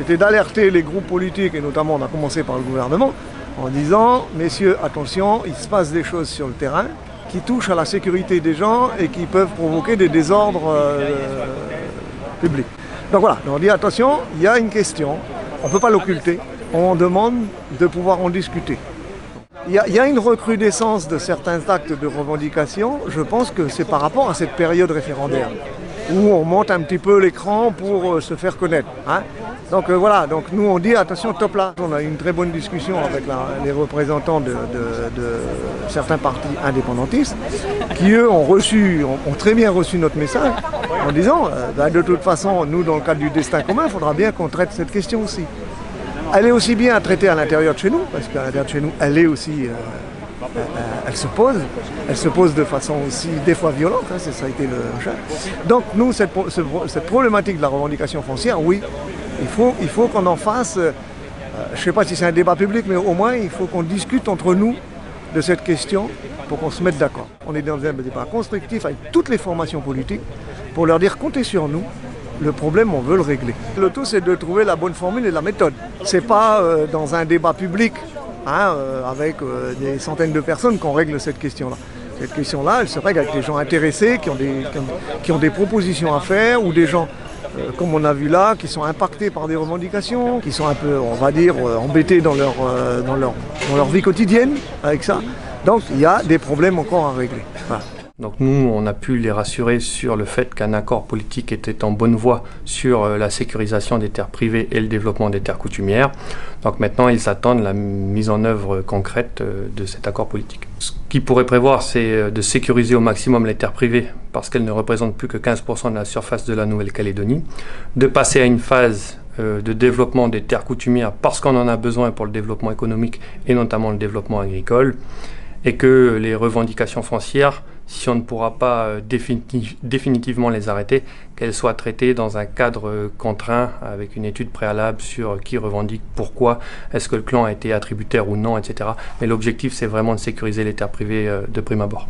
C'était d'alerter les groupes politiques, et notamment on a commencé par le gouvernement, en disant « Messieurs, attention, il se passe des choses sur le terrain qui touchent à la sécurité des gens et qui peuvent provoquer des désordres publics. » Donc voilà, on dit « Attention, il y a une question, on ne peut pas l'occulter, on demande de pouvoir en discuter. » Il y a une recrudescence de certains actes de revendication, je pense que c'est par rapport à cette période référendaire, où on monte un petit peu l'écran pour se faire connaître. Hein. Donc voilà, donc nous on dit attention, top là. On a eu une très bonne discussion avec les représentants de certains partis indépendantistes qui eux ont très bien reçu notre message en disant de toute façon nous dans le cadre du destin commun il faudra bien qu'on traite cette question aussi. Elle est aussi bien à traiter à l'intérieur de chez nous, parce qu'à l'intérieur de chez nous elle est aussi, elle se pose de façon aussi des fois violente, hein, ça a été le chat. Donc nous cette problématique de la revendication foncière, oui, il faut qu'on en fasse, je ne sais pas si c'est un débat public, mais au moins il faut qu'on discute entre nous de cette question pour qu'on se mette d'accord. On est dans un débat constructif avec toutes les formations politiques pour leur dire comptez sur nous, le problème on veut le régler. Le tout c'est de trouver la bonne formule et la méthode. C'est pas dans un débat public hein, avec des centaines de personnes qu'on règle cette question-là. Cette question-là, elle se règle avec des gens intéressés qui ont des propositions à faire ou des gens comme on a vu là, qui sont impactés par des revendications, qui sont un peu, on va dire, embêtés dans leur vie quotidienne avec ça. Donc il y a des problèmes encore à régler. Voilà. Donc nous, on a pu les rassurer sur le fait qu'un accord politique était en bonne voie sur la sécurisation des terres privées et le développement des terres coutumières. Donc maintenant, ils attendent la mise en œuvre concrète de cet accord politique. Ce qu'ils pourraient prévoir, c'est de sécuriser au maximum les terres privées parce qu'elles ne représentent plus que 15% de la surface de la Nouvelle-Calédonie, de passer à une phase de développement des terres coutumières parce qu'on en a besoin pour le développement économique et notamment le développement agricole, et que les revendications foncières, si on ne pourra pas définitivement les arrêter, qu'elles soient traitées dans un cadre contraint avec une étude préalable sur qui revendique, pourquoi, est-ce que le clan a été attributaire ou non, etc. Mais l'objectif, c'est vraiment de sécuriser les terres privées de prime abord.